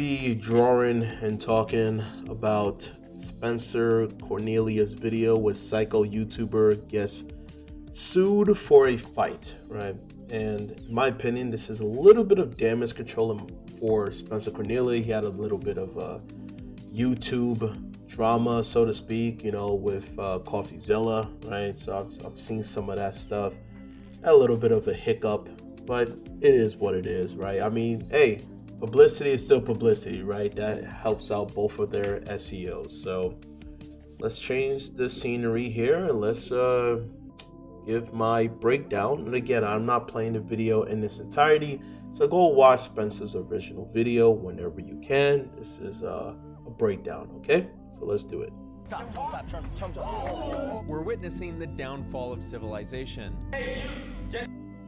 Be drawing and talking about Spencer Cornelia's video with psycho YouTuber gets sued for a fight, right? And in my opinion, this is a little bit of damage control for Spencer Cornelia. He had a little bit of YouTube drama, so to speak, with Coffeezilla, right? So I've seen some of that stuff. A little bit of a hiccup, but it is what it is, right? I mean, hey, publicity is still publicity, right? That helps out both of their SEOs. So let's change the scenery here and let's give my breakdown. And again, I'm not playing the video in its entirety, so go watch Spencer's original video whenever you can. This is a breakdown, okay? So let's do it. We're witnessing the downfall of civilization.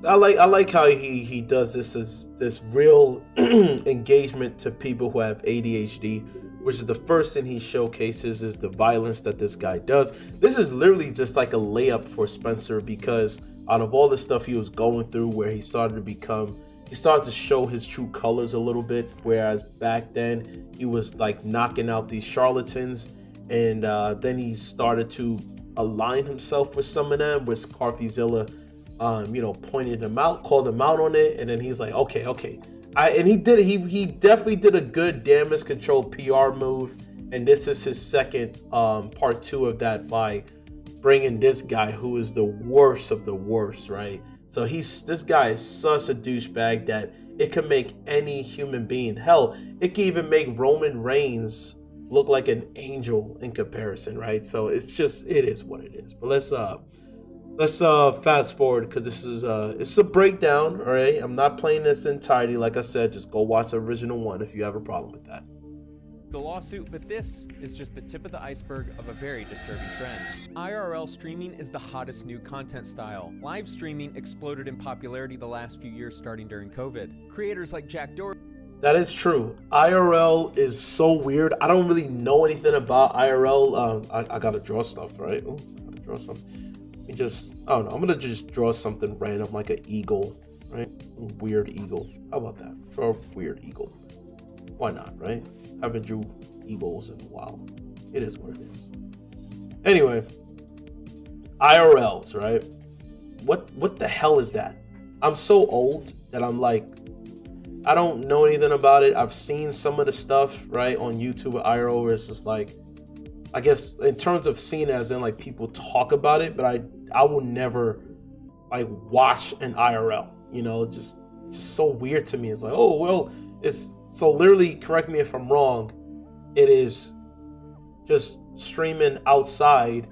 I like how he does this real engagement to people who have ADHD, which is the first thing he showcases is the violence that this guy does. This is literally just like a layup for Spencer, because out of all the stuff he was going through, where he started to show his true colors a little bit, whereas back then he was like knocking out these charlatans, and then he started to align himself with some of them, with Coffeezilla pointed him out, called him out on it, and then he's like, okay. He definitely did a good damage control PR move, and this is his second part 2 of that by bringing this guy who is the worst of the worst, right? So this guy is such a douchebag that it could make any human being, hell, it can even make Roman Reigns look like an angel in comparison, right? So it is what it is. But let's fast forward, because this is it's a breakdown, all right? I'm not playing this entirety. Like I said, just go watch the original one if you have a problem with that. The lawsuit, but this is just the tip of the iceberg of a very disturbing trend. IRL streaming is the hottest new content style. Live streaming exploded in popularity the last few years, starting during COVID. Creators like Jack Doherty. That is true. IRL is so weird. I don't really know anything about IRL. I gotta draw stuff, right? Oh, I gotta draw something. I don't know. I'm gonna just draw something random, like an eagle, right? A weird eagle. How about that? Draw a weird eagle. Why not, right? Haven't drew eagles in a while. It is what it is. Anyway, IRLs, right? What the hell is that? I'm so old that I'm like, I don't know anything about it. I've seen some of the stuff, right, on YouTube with IRL, where it's just like, I guess in terms of seeing it as in like people talk about it, but I will never like watch an IRL, just so weird to me. It's like, oh, well, it's so literally, correct me if I'm wrong, it is just streaming outside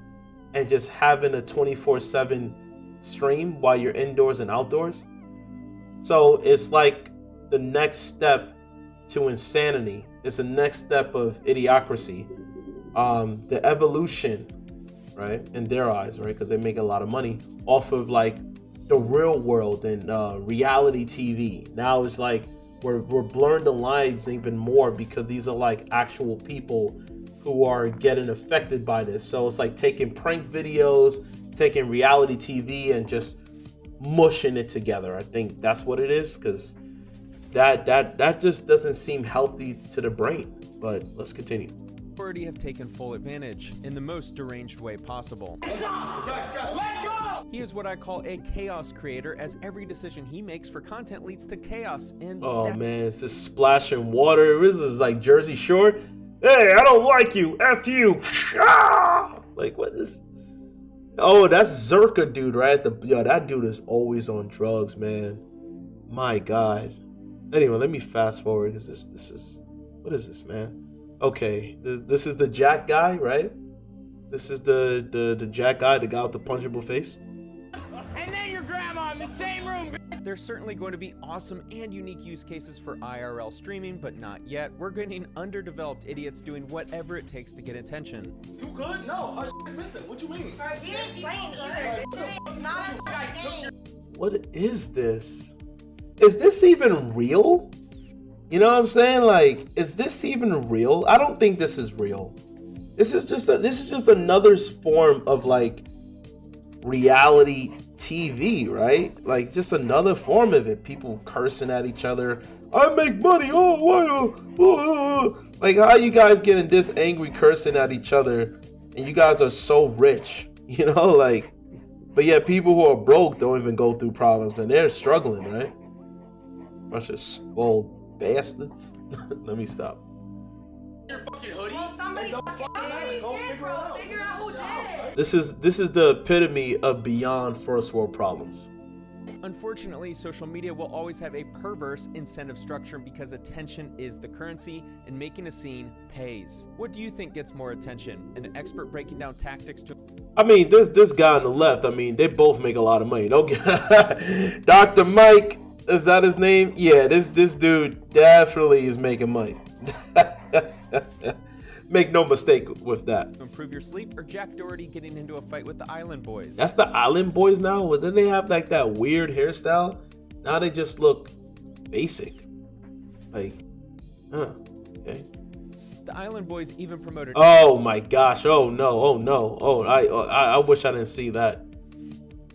and just having a 24/7 stream while you're indoors and outdoors. So it's like the next step to insanity. It's the next step of idiocracy. The evolution, right, in their eyes, right, because they make a lot of money off of like the real world and reality TV. Now it's like we're blurring the lines even more, because these are like actual people who are getting affected by this. So it's like taking prank videos, taking reality TV, and just mushing it together. I think that's what it is, because that just doesn't seem healthy to the brain. But let's continue. Already have taken full advantage in the most deranged way possible. Let go! He is what I call a chaos creator, as every decision he makes for content leads to chaos. And oh man, it's this splashing water. This is like Jersey Shore. Hey, I don't like you. F you. Like, what is? Oh, that's Zerka dude, right? That dude is always on drugs, man. My God. Anyway, let me fast forward. This is what is this, man? Okay, this is the Jack guy, right? This is the Jack guy, the guy with the punchable face. And then your grandma in the same room. there's certainly going to be awesome and unique use cases for IRL streaming, but not yet. We're getting underdeveloped idiots doing whatever it takes to get attention. You good? No, our shit missing. What you mean? Bro, you ain't playing either. This shit is not a fucking game. What is this? Is this even real? You know what I'm saying? Like, is this even real? I don't think this is real. This is just another form of like reality TV, right? Like just another form of it. People cursing at each other I make money. Oh, what? Like, how you guys getting this angry cursing at each other, and you guys are so rich, you know? Like, but yeah, people who are broke don't even go through problems, and they're struggling, right? Bunch of spoiled bastards. Let me stop. Your fucking hoodie. Well, somebody Go did, bro. Figure out who did. This is the epitome of beyond first world problems. Unfortunately, social media will always have a perverse incentive structure because attention is the currency and making a scene pays. What do you think gets more attention? An expert breaking down tactics to... I mean, this guy on the left, I mean, they both make a lot of money. Don't get Dr. Mike, is that his name? Yeah, this dude definitely is making money. Make no mistake with that. Improve your sleep, or Jack Doherty getting into a fight with the Island Boys? That's the Island Boys now? Well, then they have like that weird hairstyle. Now they just look basic. Like, okay. The Island Boys even promoted... Oh my gosh. Oh no. Oh, I wish I didn't see that.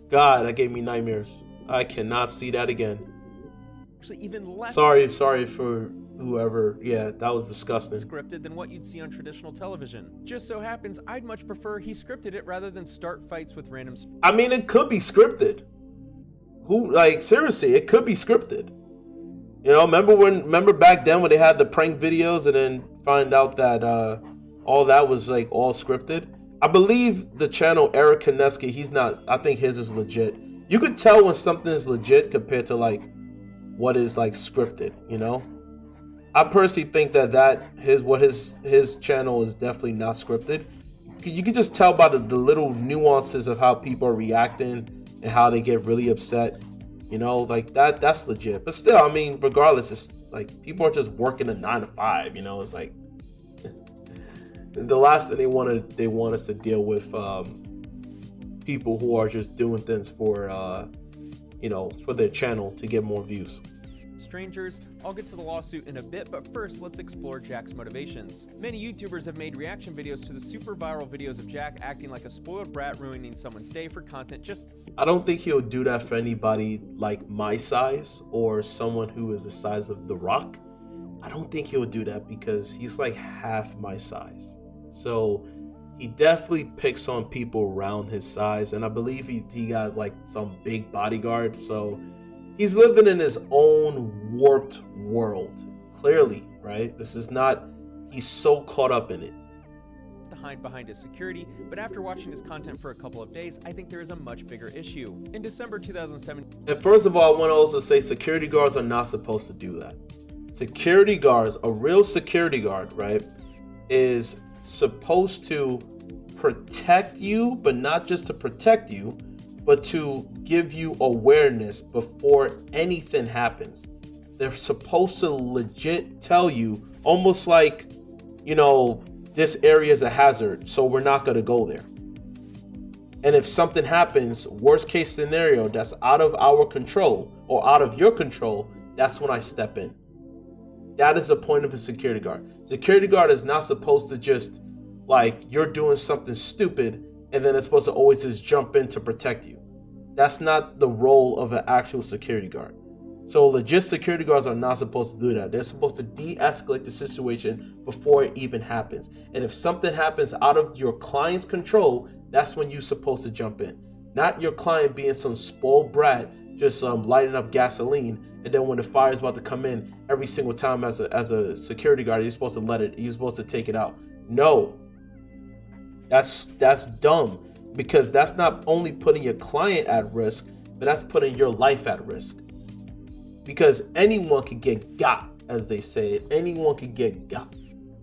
God, that gave me nightmares. I cannot see that again. Actually, even less... Sorry for whoever. Yeah, that was disgusting. Scripted than what you'd see on traditional television. Just so happens, I'd much prefer he scripted it rather than start fights with random... I mean, it could be scripted. Seriously, it could be scripted. You know, remember back then when they had the prank videos and then find out that all that was like all scripted? I believe the channel Eric Kineski, he's not, I think his is legit. You could tell when something is legit compared to like what is like scripted, you know? I personally think that his channel is definitely not scripted. You can just tell by the little nuances of how people are reacting and how they get really upset. You know, like that's legit. But still, I mean, regardless, it's like people are just working a 9 to 5. You know, it's like the last thing they want us to deal with people who are just doing things for for their channel to get more views. Strangers. I'll get to the lawsuit in a bit, but first let's explore Jack's motivations. Many YouTubers have made reaction videos to the super viral videos of Jack acting like a spoiled brat ruining someone's day for content. I don't think he'll do that for anybody like my size or someone who is the size of The Rock. I don't think he'll do that because he's like half my size. So he definitely picks on people around his size, and I believe he got like some big bodyguard, so he's living in his own warped world, clearly, right? This is not, he's so caught up in it. To hide behind his security, but after watching his content for a couple of days, I think there is a much bigger issue. In December 2007... And first of all, I want to also say security guards are not supposed to do that. Security guards, a real security guard, right, is supposed to protect you, but not just to protect you, but to give you awareness before anything happens. They're supposed to legit tell you, almost like, you know, this area is a hazard, so we're not gonna go there. And if something happens, worst case scenario, that's out of our control or out of your control, that's when I step in. That is the point of a security guard. Security guard is not supposed to just, like, you're doing something stupid and then it's supposed to always just jump in to protect you. That's not the role of an actual security guard. So legit security guards are not supposed to do that. They're supposed to de-escalate the situation before it even happens. And if something happens out of your client's control, that's when you're supposed to jump in. Not your client being some spoiled brat just lighting up gasoline, and then when the fire is about to come in, every single time as a security guard, you're supposed to take it out. No. That's dumb, because that's not only putting your client at risk, but that's putting your life at risk. Because anyone could get got, as they say. Anyone could get got.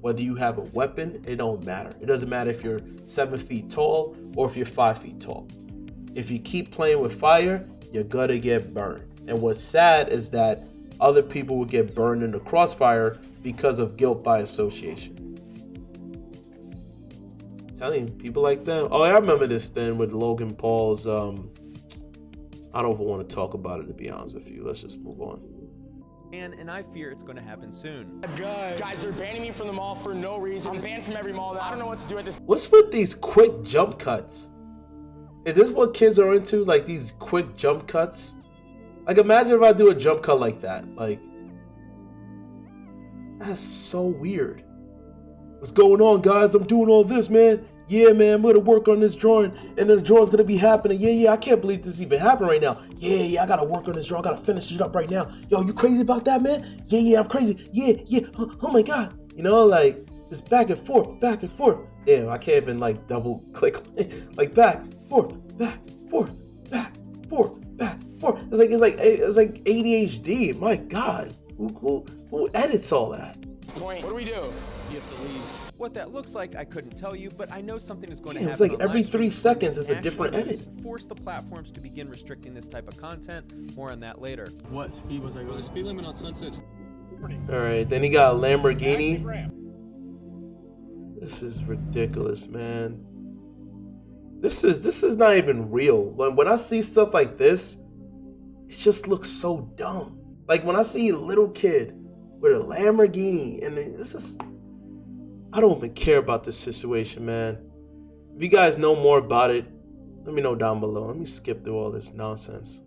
Whether you have a weapon, it don't matter. It doesn't matter if you're 7 feet tall or if you're 5 feet tall. If you keep playing with fire, you're gonna get burned. And what's sad is that other people will get burned in the crossfire because of guilt by association. I'm telling you, people like them. Oh, I remember this thing with Logan Paul's. I don't even want to talk about it, to be honest with you. Let's just move on. And I fear it's going to happen soon. Guys, they're banning me from the mall for no reason. I'm banned from every mall now. I don't know what to do at this. What's with these quick jump cuts? Is this what kids are into? Like these quick jump cuts? Like imagine if I do a jump cut like that. Like That's so weird. What's going on, guys? I'm doing all this, man. Yeah, man, I'm gonna work on this drawing, and then the drawing's gonna be happening. Yeah, I can't believe this is even happening right now. Yeah, I gotta work on this drawing. I gotta finish it up right now. Yo, you crazy about that, man? Yeah, I'm crazy. Yeah. Oh my God. You know, like, just back and forth. Damn, I can't even like double click like back, forth. It's like ADHD. My God, who edits all that? Point. What do we do? You have to leave. What that looks like, I couldn't tell you, but I know something is going to Yeah, happen. it's like every 3 seconds is a different edit. Force the platforms to begin restricting this type of content. More on that later. What speed was I going? The speed limit on Sunset. All right, then he got a Lamborghini. This is ridiculous, man. This is not even real. When I see stuff like this, it just looks so dumb. Like when I see a little kid with a Lamborghini, and this is, I don't even care about this situation, man. If you guys know more about it, let me know down below. Let me skip through all this nonsense.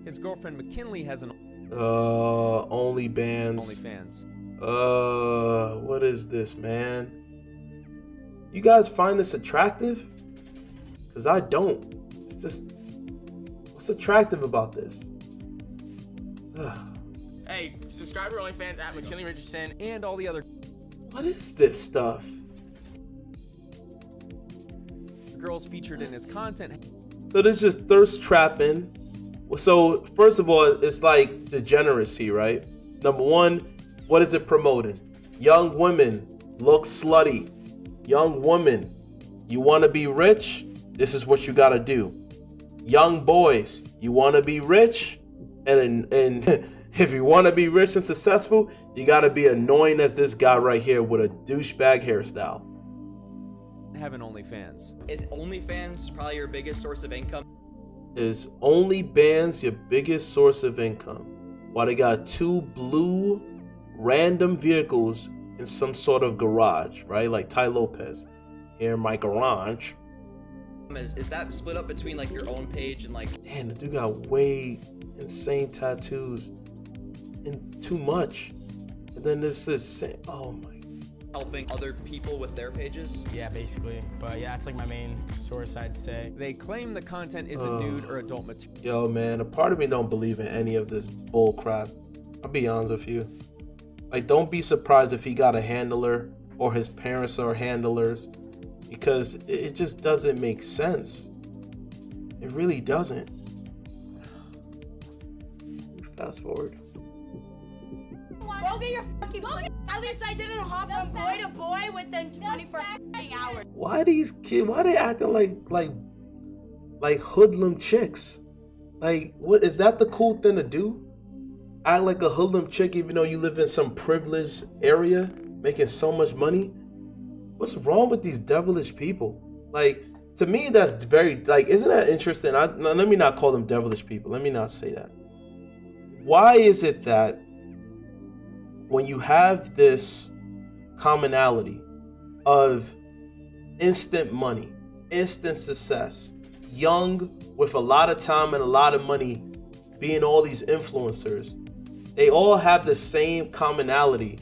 His girlfriend McKinley has an OnlyFans. OnlyFans. What is this, man? You guys find this attractive? Because I don't. It's just, what's attractive about this? Hey, subscribe to our OnlyFans at McKinley Richardson. And all the other What is this stuff? girls featured in his content. So this is thirst trapping. So first of all, it's like degeneracy, right? Number one, what is it promoting? Young women look slutty. Young women, you want to be rich? This is what you got to do. Young boys, you want to be rich? And if you want to be rich and successful, you got to be annoying as this guy right here with a douchebag hairstyle. Have an OnlyFans. Is OnlyFans probably your biggest source of income? Is OnlyFans your biggest source of income? While they got 2 blue random vehicles in some sort of garage, right? Like Ty Lopez, here in my garage. Is that split up between like your own page and like? Damn, the dude got way insane tattoos and too much. And then this is, oh my. Helping other people with their pages? Yeah, basically. But yeah, that's like my main source, I'd say. They claim the content isn't nude or adult material. Yo, man, a part of me don't believe in any of this bull crap. I'll be honest with you. Like, don't be surprised if he got a handler or his parents are handlers, because it just doesn't make sense. It really doesn't. Fast forward. Go get your fucking money. At least I didn't hop from boy to boy within 24 fucking hours. Why these kids? Why they acting like hoodlum chicks? Like, what is that the cool thing to do? Act like a hoodlum chick even though you live in some privileged area making so much money? What's wrong with these devilish people? Like, to me, that's very, like, isn't that interesting? Let me not call them devilish people. Let me not say that. Why is it that when you have this commonality of instant money, instant success, young with a lot of time and a lot of money, being all these influencers, they all have the same commonality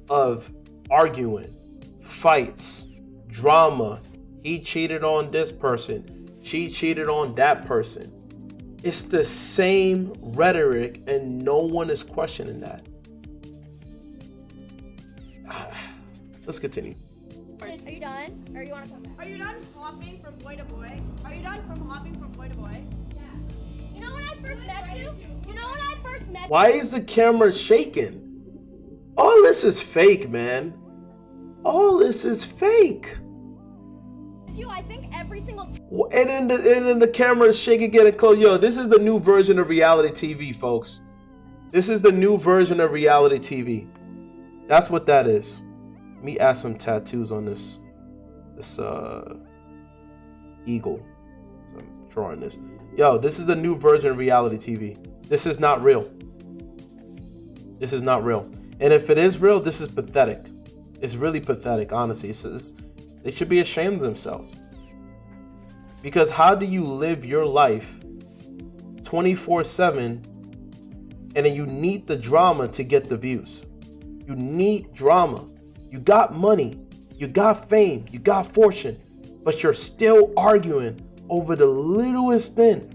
of arguing, fights, drama. He cheated on this person, she cheated on that person. It's the same rhetoric and no one is questioning that. Let's continue. Are you done? Or you want to come back? Are you done hopping from boy to boy? Are you done from hopping from boy to boy? Yeah. You know when I first met you? Why is the camera shaking? All this is fake, man. All this is fake. I think every single And then the camera is shaking, getting close. Yo, this is the new version of reality TV, folks. This is the new version of reality TV. That's what that is. Let me add some tattoos on this eagle. So I'm drawing this. Yo, this is the new version of reality TV. This is not real. This is not real. And if it is real, this is pathetic. It's really pathetic, honestly. They should be ashamed of themselves. Because how do you live your life 24/7 and then you need the drama to get the views? You need drama. You got money. You got fame. You got fortune. But you're still arguing over the littlest thing.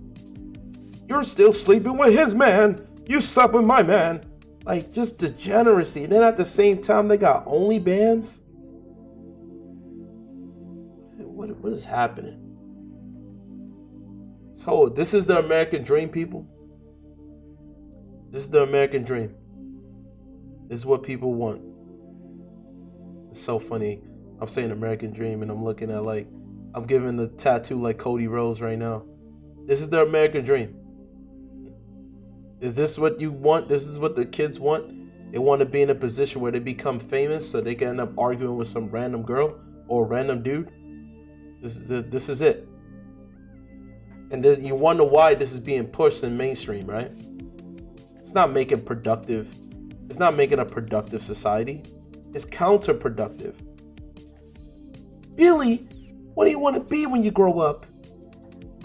You're still sleeping with his man. You slept with my man. Like, just degeneracy. And then at the same time, they got OnlyFans. What is happening? So, this is the American dream, people. This is the American dream. This is what people want. It's so funny. I'm saying American dream and I'm looking at like, I'm giving the tattoo like Cody Rhodes right now. This is the American dream. Is this what you want? This is what the kids want? They want to be in a position where they become famous so they can end up arguing with some random girl or random dude. This is it. And then you wonder why this is being pushed in mainstream, right? It's not making productive. It's not making a productive society. It's counterproductive. Billy, what do you want to be when you grow up?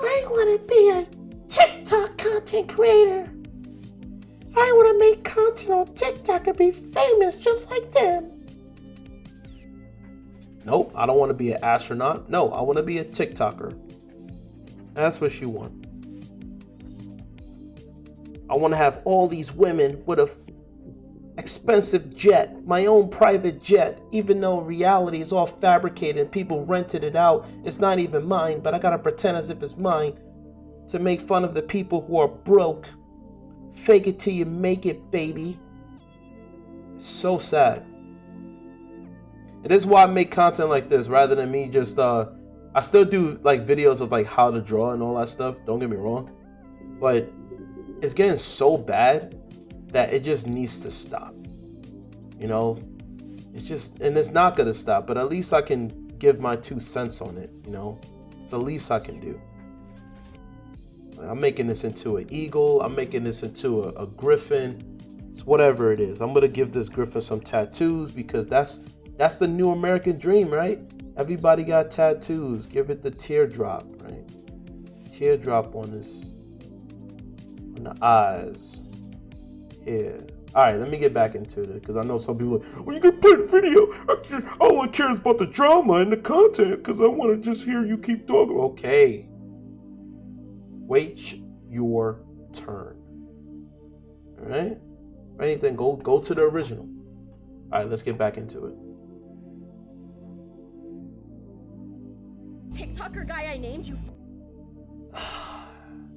I want to be a TikTok content creator. I want to make content on TikTok and be famous just like them. Nope, I don't want to be an astronaut. No, I want to be a TikToker. That's what you want. I want to have all these women with a expensive jet, my own private jet, even though reality is all fabricated and people rented it out. It's not even mine, but I gotta pretend as if it's mine to make fun of the people who are broke. Fake it till you make it, baby. It's so sad. And this is why I make content like this rather than me just I still do like videos of like how to draw and all that stuff, don't get me wrong, but it's getting so bad that it just needs to stop. You know, it's just, and it's not gonna stop, but at least I can give my 2 cents on it, you know. It's the least I can do. I'm making this into an eagle, I'm making this into a griffin. It's whatever it is. I'm gonna give this griffin some tattoos because that's the new American dream, right? Everybody got tattoos. Give it the teardrop, right? Teardrop on the eyes. Yeah. All right, let me get back into it because I know some people are like, well, you can play the video. I only care about the drama and the content because I want to just hear you keep talking. Okay. Wait your turn. All right? Anything, go to the original. All right, let's get back into it. TikToker guy I named you.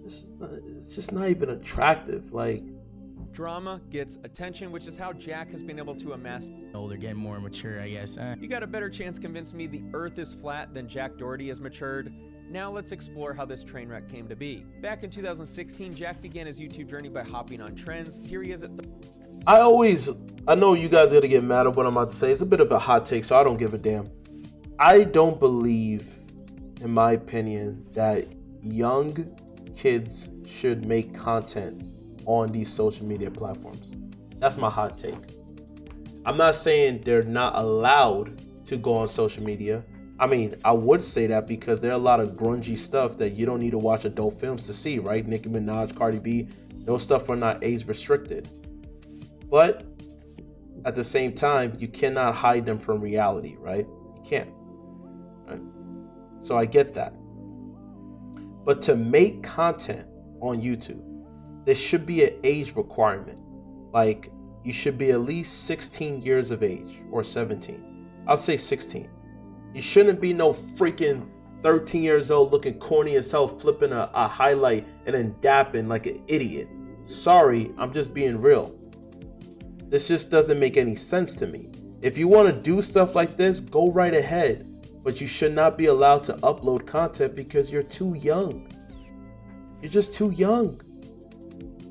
It's just not even attractive. Like, Drama gets attention, which is how Jack has been able to amass. Older, getting more mature, I guess. You got a better chance convincing me the earth is flat than Jack Doherty has matured. Now let's explore how this train wreck came to be. Back in 2016, Jack began his YouTube journey by hopping on trends. Here he is at I know you guys are gonna get mad at what I'm about to say. It's a bit of a hot take, so I don't give a damn. I don't believe, in my opinion, that young kids should make content on these social media platforms. That's my hot take. I'm not saying they're not allowed to go on social media. I mean, I would say that because there are a lot of grungy stuff that you don't need to watch adult films to see, right? Nicki Minaj, Cardi B, those stuff are not age restricted. But at the same time, you cannot hide them from reality, right? You can't. Right? So I get that. But to make content on YouTube, there should be an age requirement. Like, you should be at least 16 years of age or 17. I'll say 16. You shouldn't be no freaking 13 years old looking corny as hell, flipping a highlight and then dapping like an idiot. Sorry, I'm just being real. This just doesn't make any sense to me. If you want to do stuff like this, go right ahead. But you should not be allowed to upload content because you're too young. You're just too young.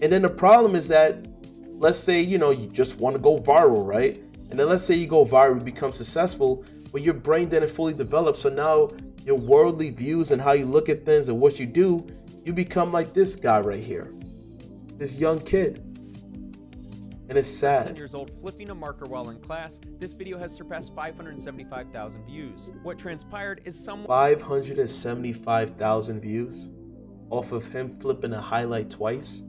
And then the problem is that, let's say, you just want to go viral, right? And then let's say you go viral, you become successful, but your brain didn't fully develop. So now your worldly views and how you look at things and what you do, you become like this guy right here, this young kid. And it's sad. 10 years old flipping a marker while in class. This video has surpassed 575,000 views. What transpired is 575,000 views off of him flipping a highlight twice.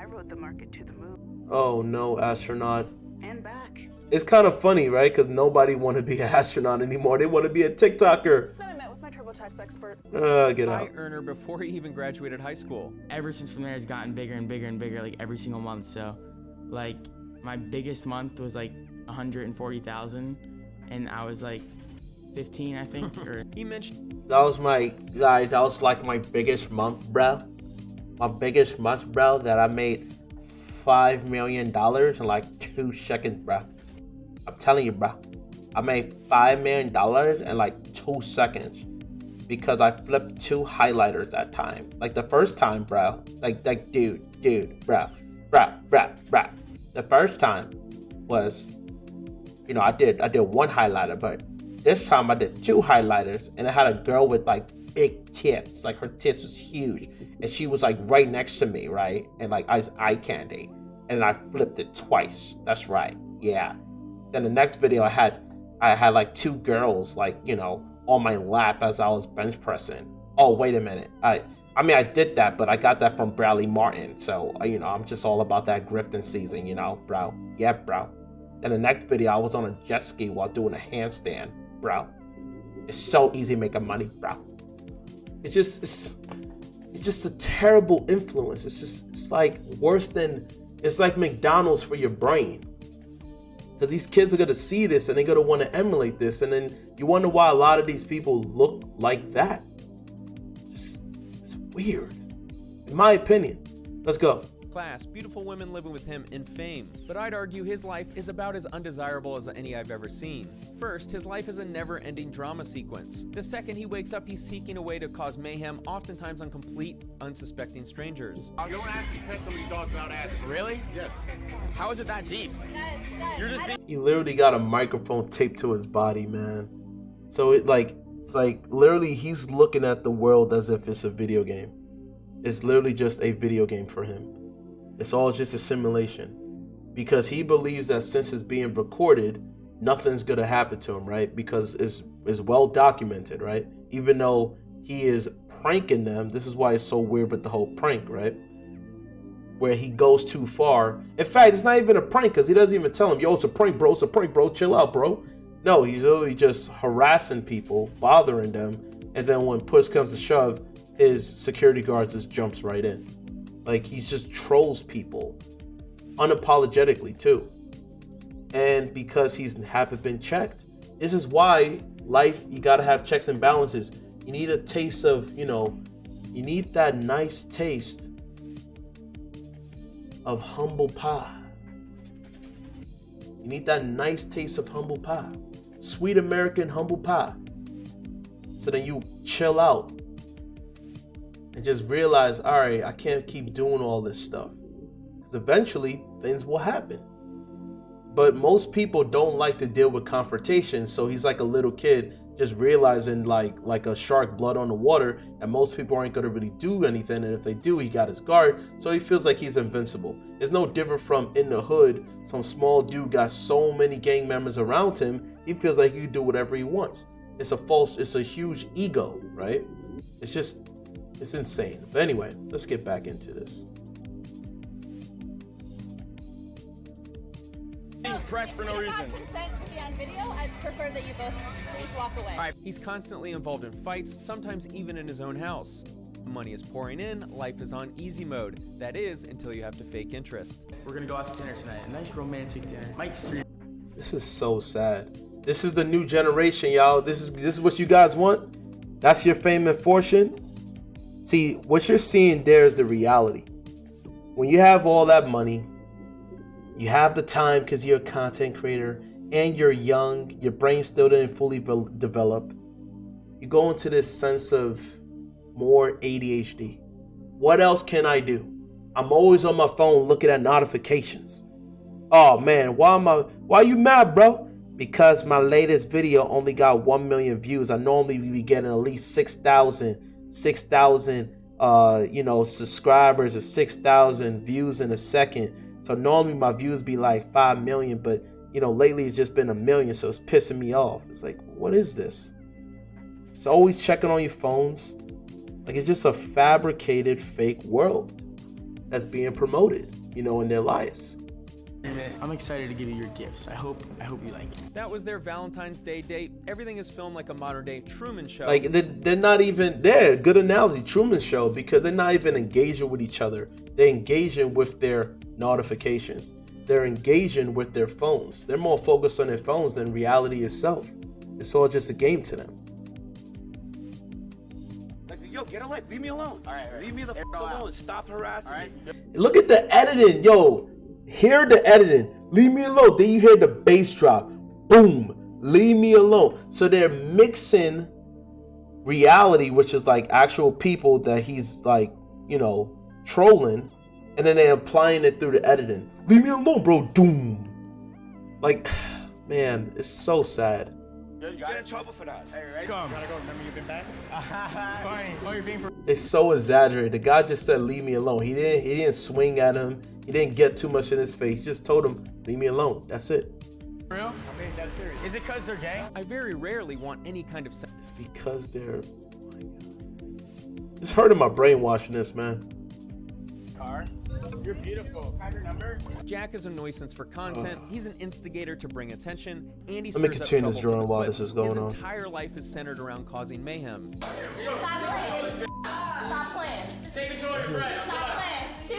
I rode the market to the moon. Oh no, astronaut. And back. It's kind of funny, right? Because nobody want to be an astronaut anymore. They want to be a TikToker. Then I met with my TurboTax expert. Get out. High earner before he even graduated high school. Ever since from there, it's gotten bigger and bigger and bigger, like every single month. So, like, my biggest month was like 140,000, and I was like 15, I think. Or He mentioned That was that was like my biggest month, bro. My biggest month, bro, that I made $5 million in like 2 seconds, bro. I'm telling you, bro. I made $5 million in like 2 seconds because I flipped 2 highlighters that time. Like the first time, bro. Like dude, bro. The first time was, you know, I did 1 highlighter, but this time I did 2 highlighters, and I had a girl with like big tits. Like her tits was huge, and she was like right next to me, right? And like I was eye candy, and I flipped it twice. That's right, yeah. Then the next video I had like 2 girls, like, you know, on my lap as I was bench pressing. Oh, wait a minute. I mean, I did that, but I got that from Bradley Martin. So, you know, I'm just all about that grifting season, you know, bro. Yeah, bro. Then the next video, I was on a jet ski while doing a handstand, bro. It's so easy making money, bro. It's just a terrible influence. It's like worse than, it's like McDonald's for your brain. Because these kids are going to see this and they're going to want to emulate this. And then you wonder why a lot of these people look like that. It's weird. In my opinion. Let's go. class, beautiful women living with him, and fame. But I'd argue his life is about as undesirable as any I've ever seen. First, his life is a never-ending drama sequence. The second he wakes up, he's seeking a way to cause mayhem, oftentimes on complete, unsuspecting strangers. You don't ask to pet somebody's dog without asking. Really? Yes. How is it that deep? You're just being... He literally got a microphone taped to his body, man. So it like literally he's looking at the world as if it's a video game. It's literally just a video game for him. It's all just a simulation. Because he believes that since it's being recorded, nothing's gonna happen to him, right? Because it's well documented, right? Even though he is pranking them, this is why it's so weird with the whole prank, right? Where he goes too far. In fact, it's not even a prank because he doesn't even tell him, yo, it's a prank, bro. It's a prank, bro. Chill out, bro. No, he's literally just harassing people, bothering them. And then when push comes to shove, his security guard just jumps right in. Like, he just trolls people unapologetically, too. And because he's haven't been checked, this is why life, you got to have checks and balances. You need a taste of, you know, you need that nice taste of humble pie. You need that nice taste of humble pie. Sweet American humble pie. So then you chill out and just realize, all right, I can't keep doing all this stuff. Because eventually things will happen. But most people don't like to deal with confrontation. So he's like a little kid just realizing like a shark blood on the water, and most people aren't going to really do anything, and if they do, he got his guard, so he feels like he's invincible. It's no different from in the hood. Some small dude got so many gang members around him, he feels like he can do whatever he wants. It's a huge ego, right? It's insane. But anyway, let's get back into this. Pressed for no reason. Consent to be on video, I'd prefer that you both please walk away. He's constantly involved in fights, sometimes even in his own house. Money is pouring in, life is on easy mode. That is, until you have to fake interest. We're gonna go out to dinner tonight. A nice romantic dinner. Might stream. This is so sad. This is the new generation, y'all. This is what you guys want? That's your fame and fortune? See, what you're seeing there is the reality. When you have all that money, you have the time because you're a content creator and you're young, your brain still didn't fully develop. You go into this sense of more ADHD. What else can I do? I'm always on my phone looking at notifications. Oh man, why are you mad, bro? Because my latest video only got 1 million views. I normally be getting at least 6,000 subscribers or 6,000 views in a second. So normally my views be like 5 million, but lately it's just been 1 million, so it's pissing me off. It's like, what is this? It's always checking on your phones. Like, it's just a fabricated fake world. that's being promoted, you know, in their lives. I'm excited to give you your gifts. I hope you like it. That was their Valentine's Day date. Everything is filmed like a modern day Truman Show. Like they're not even there. Good analogy, Truman Show, because they're not even engaging with each other. They're engaging with their notifications. They're engaging with their phones. They're more focused on their phones than reality itself. It's all just a game to them. Like, yo, get a life. Leave me alone. All right. Leave me the f alone. Stop harassing me. Look at the editing, yo. Hear the editing. Leave me alone. Then you hear the bass drop. Boom. Leave me alone. So they're mixing reality, which is like actual people that he's like, you know, trolling, and then they're applying it through the editing. Leave me alone, bro. Doom. Like, man, it's so sad. You get in trouble for that. Hey, ready? Come. Gotta go. Remember you've been back? Fine. Oh, you're being It's so exaggerated. The guy just said, leave me alone. He didn't swing at him. He didn't get too much in his face. He just told him, leave me alone. That's it. for real? I mean, that's serious. Is it because they're gay? I very rarely want any kind of It's because they're... Oh my God. It's hurting my brain watching this, man. Car. You're beautiful. Can I have your number? Jack is a nuisance for content. He's an instigator to bring attention, and he Let me stirs up continue this trouble for drawing the while clips. this is going His on. entire life is centered around causing mayhem. Stop playing. Stop playing. Take control of your friends. Stop playing.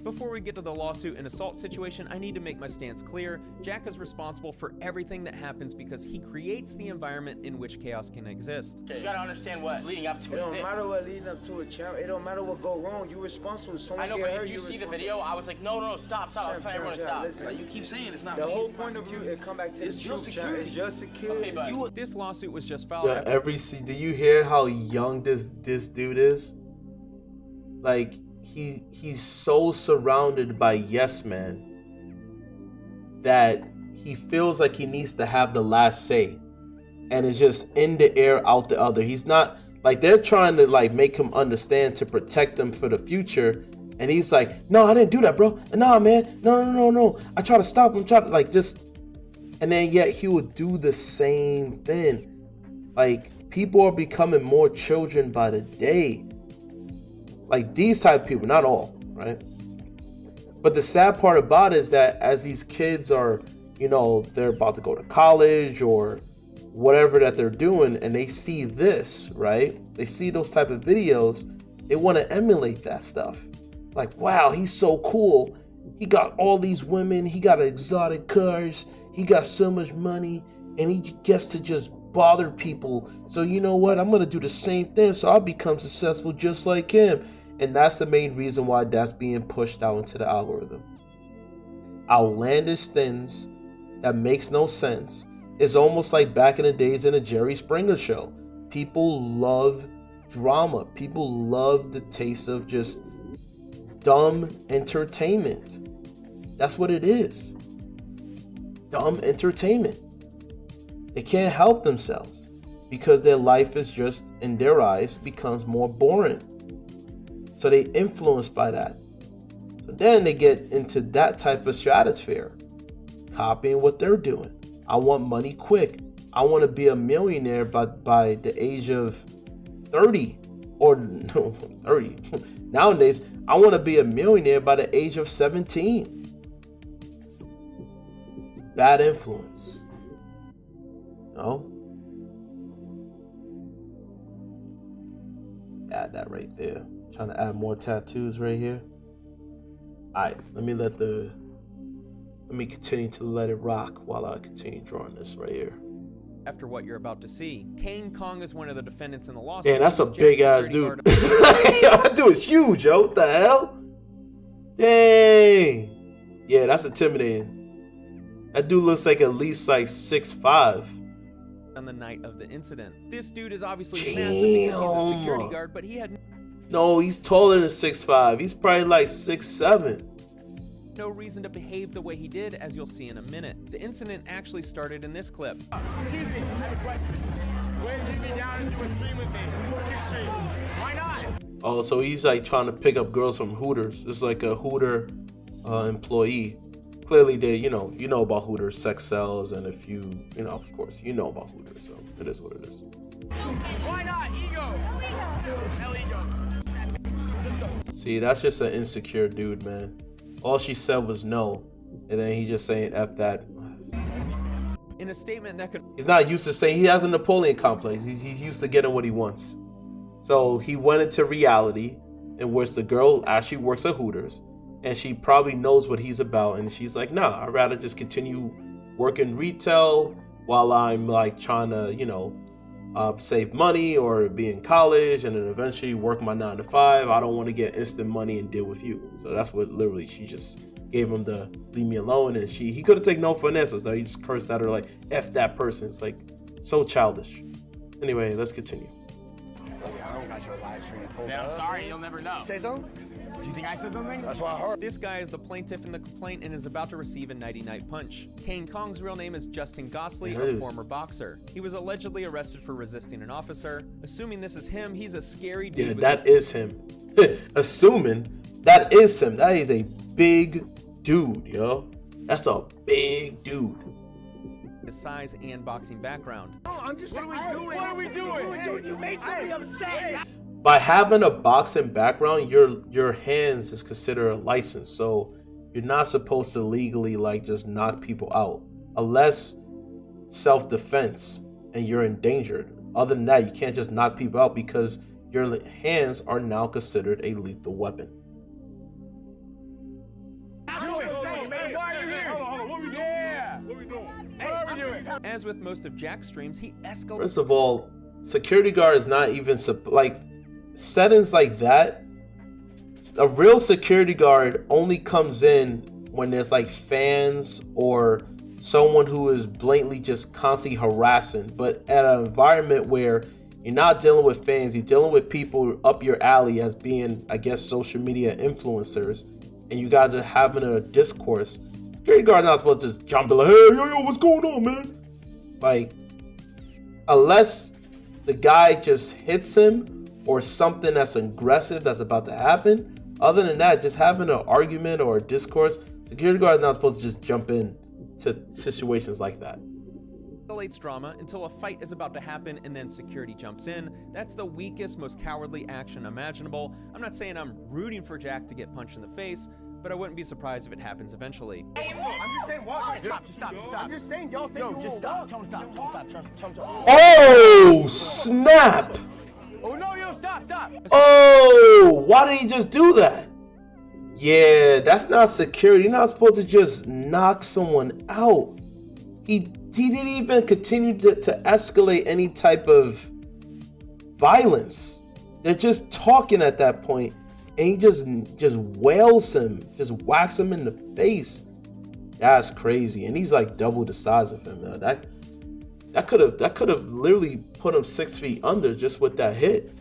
Before we get to the lawsuit and assault situation, I need to make my stance clear. Jack is responsible for everything that happens because he creates the environment in which chaos can exist. You gotta understand what's leading up to it. It don't matter what leading up to it, champ. It don't matter what go wrong. You responsible. Someone I know, get but hurt, if you see the responsible. video, I was like, no, stop. I was telling everyone to stop. Listen, Like, you keep saying it's not the me, whole it's my point of view, security. it come back to It's the just truth, champ. security. It's just security. Okay, but This lawsuit was just filed. Yeah, do you hear how young this dude is? Like, he's so surrounded by yes men that he feels like he needs to have the last say, and it's just in the air out the other. He's not like, they're trying to like make him understand to protect him for the future, and he's like, no, I didn't do that, bro. Nah, man, no. I try to stop him, and then yet he would do the same thing. Like, people are becoming more children by the day. Like, these type of people, not all, right? But the sad part about it is that as these kids are, you know, they're about to go to college or whatever that they're doing, and they see this, right? They see those type of videos, they want to emulate that stuff. Like, wow, he's so cool. He got all these women, he got exotic cars, he got so much money, and he gets to just bother people. So you know what? I'm going to do the same thing so I'll become successful just like him. And that's the main reason why that's being pushed out into the algorithm. Outlandish things that makes no sense. It's almost like back in the days in a Jerry Springer show. People love drama. People love the taste of just dumb entertainment. That's what it is. Dumb entertainment. They can't help themselves because their life is just, in their eyes, becomes more boring. So they influenced by that. So then they get into that type of stratosphere, copying what they're doing. I want money quick. I want to be a millionaire by the age of 30 or no 30. Nowadays, I want to be a millionaire by the age of 17. Bad influence. No. Add that right there. Trying to add more tattoos right here. Alright, let me continue to let it rock while I continue drawing this right here. After what you're about to see, Kane Kong is one of the defendants in the lawsuit. Damn, that's a He was big jailed ass security dude. guard- That dude is huge, yo. What the hell? Dang. Yeah, that's intimidating. That dude looks like at least like 6'5". on the night of the incident. This dude is obviously massive because he's a security guard, but he had No, he's taller than 6'5". He's probably like 6'7". no reason to behave the way he did, as you'll see in a minute. The incident actually started in this clip. Excuse me, I have a question. Will you lead me down into a stream with me? Kick stream. Why not? Oh, so he's like trying to pick up girls from Hooters. It's like a Hooter employee. Clearly, they, you know about Hooters, sex sells, and if you know, of course, you know about Hooters, so it is what it is. Why not? Ego. No ego. See, that's just an insecure dude, man. All she said was no, and then he just saying F that. In a statement that could... He's not used to saying, he has a Napoleon complex. He's used to getting what he wants. So he went into reality in which the girl actually works at Hooters, and she probably knows what he's about, and she's like, nah, I'd rather just continue working retail while I'm like trying to, you know, save money or be in college and then eventually work my 9 to 5. I don't want to get instant money and deal with you. So that's what literally she just gave him the leave me alone, and he could have taken no for an answer. So he just cursed at her like F that person. It's like so childish. Anyway, let's continue. I don't got your live stream pulled up. I'm sorry, you'll never know. Say something? Do you think I said something? That's what I heard. This guy is the plaintiff in the complaint and is about to receive a nighty-night punch. Kane Kong's real name is Justin Gosley, a former boxer. He was allegedly arrested for resisting an officer. Assuming this is him, he's a scary dude. Yeah, that is him. Assuming that is him. That is a big dude, yo. That's a big dude. His size and boxing background. Oh, I'm just. What are we doing? What are we doing? You made somebody upset. By having a boxing background, your hands is considered a license. So you're not supposed to legally like just knock people out unless self-defense and you're endangered. Other than that, you can't just knock people out because your hands are now considered a lethal weapon. As with most of Jack's streams, he escalates. First of all, security guard is not even like settings like that. A real security guard only comes in when there's like fans or someone who is blatantly just constantly harassing. But at an environment where you're not dealing with fans, you're dealing with people up your alley as being, I guess, social media influencers, and you guys are having a discourse. Security guard not supposed to just jump in like, hey, yo, what's going on, man? Like, unless the guy just hits him or something that's aggressive that's about to happen. Other than that, just having an argument or a discourse, security guard is not supposed to just jump in to situations like that. Escalates drama until a fight is about to happen and then security jumps in. That's the weakest, most cowardly action imaginable. I'm not saying I'm rooting for Jack to get punched in the face, but I wouldn't be surprised if it happens eventually. I'm just saying, walk. Stop. I'm just saying, y'all say you just stop. Tell him stop. Oh, snap. Oh, no, yo, stop. Oh, why did he just do that? Yeah, that's not security. You're not supposed to just knock someone out. He didn't even continue to escalate any type of violence. They're just talking at that point, and he just wails him, just whacks him in the face. That's crazy, and he's like double the size of him. That could have literally put him 6 feet under just with that hit.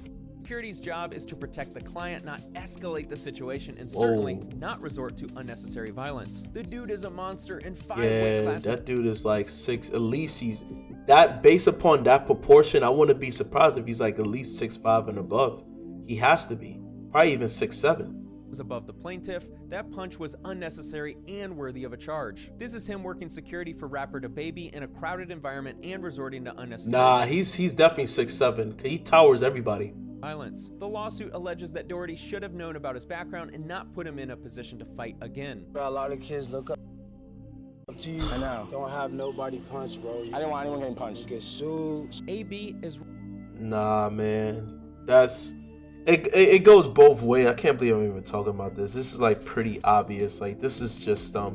Security's job is to protect the client, not escalate the situation, and certainly not resort to unnecessary violence. The dude is a monster in 5 weight classes. That dude is like 6. At least he's that. Based upon that proportion, I wouldn't be surprised if he's like at least 6'5" and above. He has to be, probably even 6'7". Above the plaintiff, that punch was unnecessary and worthy of a charge. This is him working security for rapper DaBaby in a crowded environment and resorting to unnecessary. Nah, he's definitely 6'7". He towers everybody. Violence. The lawsuit alleges that Doherty should have known about his background and not put him in a position to fight again. A lot of kids look up to you. I know. Don't have nobody punch, bro. I didn't want anyone getting punched. Get sued. AB is... Nah, man. That's... It goes both ways. I can't believe I'm even talking about this. This is like pretty obvious. Like, this is just... Come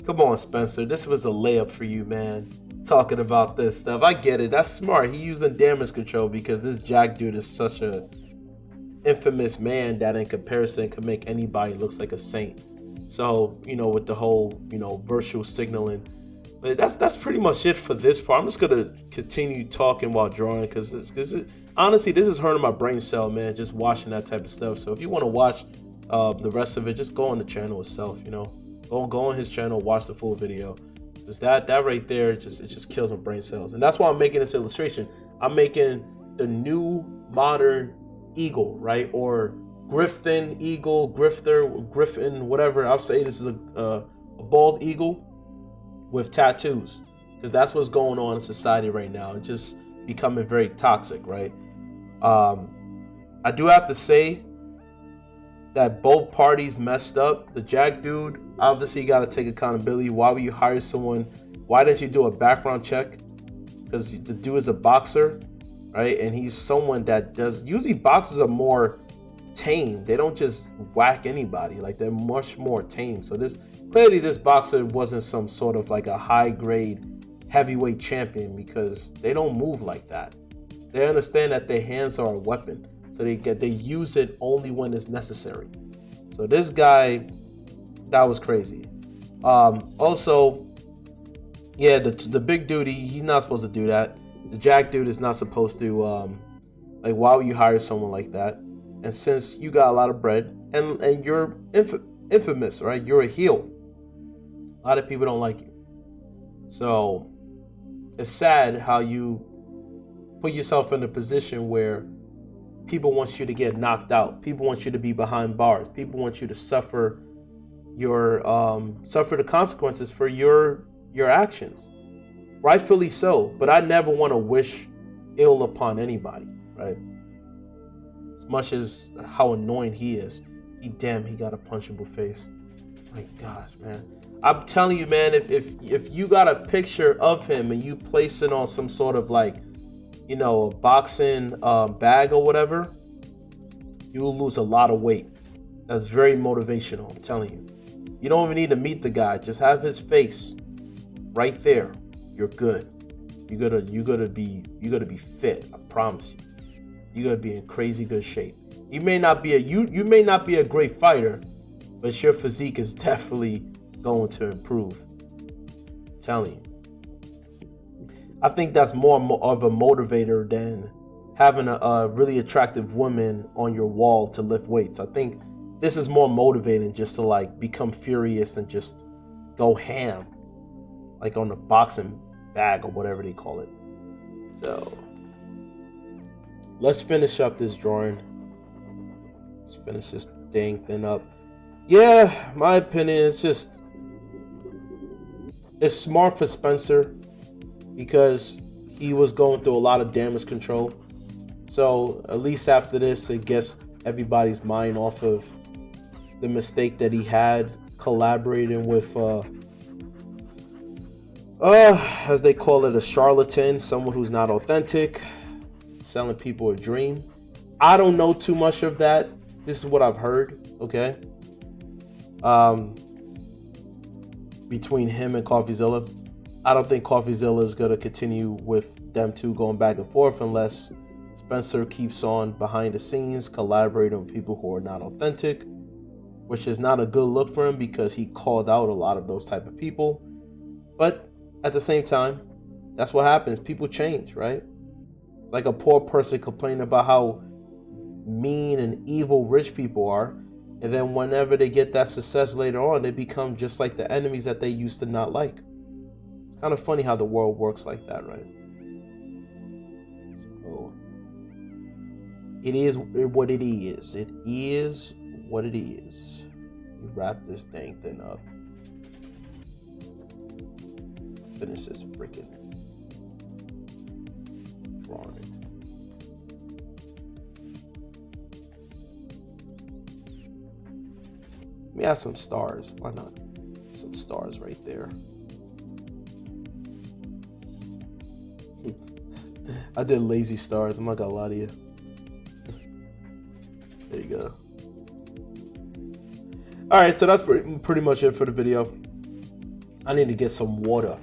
on, Spencer. This was a layup for you, man. Talking about this stuff. I get it. That's smart. He using damage control because this Jack dude is such a infamous man that in comparison could make anybody looks like a saint. So, you know, with the whole, you know, virtual signaling. But that's pretty much it for this part. I'm just gonna continue talking while drawing because honestly, this is hurting my brain cell, man, just watching that type of stuff. So if you want to watch the rest of it, just go on the channel itself, you know. Go on his channel, watch the full video. Because that right there, it just kills my brain cells. And that's why I'm making this illustration. I'm making the new modern eagle, right? Or Griffin eagle, grifter, griffin, whatever. I'll say this is a bald eagle with tattoos. Because that's what's going on in society right now. It's just becoming very toxic, right? I do have to say, that both parties messed up. The Jack dude obviously got to take accountability. Why would you hire someone? Why didn't you do a background check? Because the dude is a boxer, right? And he's someone that does. Usually boxers are more tame. They don't just whack anybody. Like, they're much more tame. So this boxer wasn't some sort of like a high grade heavyweight champion, because they don't move like that. They understand that their hands are a weapon, so they use it only when it's necessary. So this guy, that was crazy. Also, yeah, the big dude, he's not supposed to do that. The Jack dude is not supposed to, like, why would you hire someone like that? And since you got a lot of bread, and you're infamous, right? You're a heel. A lot of people don't like you. So it's sad how you put yourself in a position where people want you to get knocked out. People want you to be behind bars. People want you to suffer the consequences for your actions. Rightfully so, but I never want to wish ill upon anybody, right? As much as how annoying he is, he got a punchable face. My gosh, man. I'm telling you, man, if you got a picture of him and you place it on some sort of, like, you know, a boxing bag or whatever, you'll lose a lot of weight. That's very motivational, I'm telling you. You don't even need to meet the guy. Just have his face right there. You're good. You gotta be fit. I promise you. You gotta be in crazy good shape. You may not be a great fighter, but your physique is definitely going to improve. I'm telling you. I think that's more of a motivator than having a really attractive woman on your wall to lift weights. I think this is more motivating, just to, like, become furious and just go ham, like on the boxing bag or whatever they call it. So let's finish up this drawing. Let's finish this dang thing up. Yeah, my opinion is just, it's smart for Spencer because he was going through a lot of damage control. So at least after this, it gets everybody's mind off of the mistake that he had collaborating with, as they call it, a charlatan, someone who's not authentic, selling people a dream. I don't know too much of that. This is what I've heard, okay? Between him and Coffeezilla. I don't think Coffeezilla is going to continue with them two going back and forth unless Spencer keeps on behind the scenes collaborating with people who are not authentic, which is not a good look for him because he called out a lot of those type of people. But at the same time, that's what happens. People change, right? It's like a poor person complaining about how mean and evil rich people are, and then whenever they get that success later on, they become just like the enemies that they used to not like. It's kind of funny how the world works like that, right? So it is what it is. It is what it is. You wrap this dang thing up. Finish this freaking drawing. Let me add some stars. Why not? Some stars right there. I did lazy stars. I'm not gonna lie to you. There you go. All right, so that's pretty much it for the video. I need to get some water.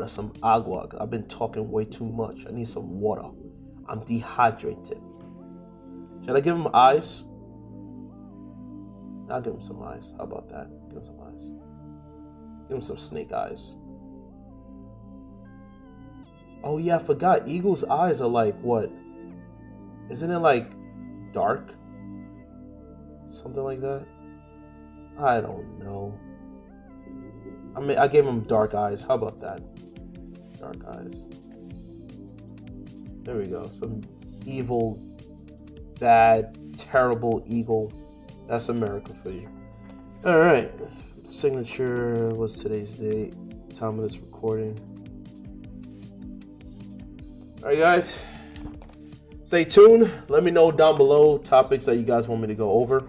Some agua. I've been talking way too much. I need some water. I'm dehydrated. Should I give him eyes? I'll give him some eyes. How about that? Give him some eyes. Give him some snake eyes. Oh yeah, I forgot. Eagle's eyes are like what? Isn't it like dark? Something like that? I don't know. I mean, I gave him dark eyes. How about that? Dark eyes. There we go. Some evil, bad, terrible eagle. That's America for you. All right. Signature. What's today's date? Time of this recording. All right, guys. Stay tuned. Let me know down below topics that you guys want me to go over,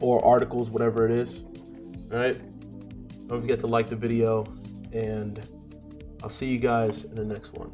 or articles, whatever it is. All right. Don't forget to like the video, and I'll see you guys in the next one.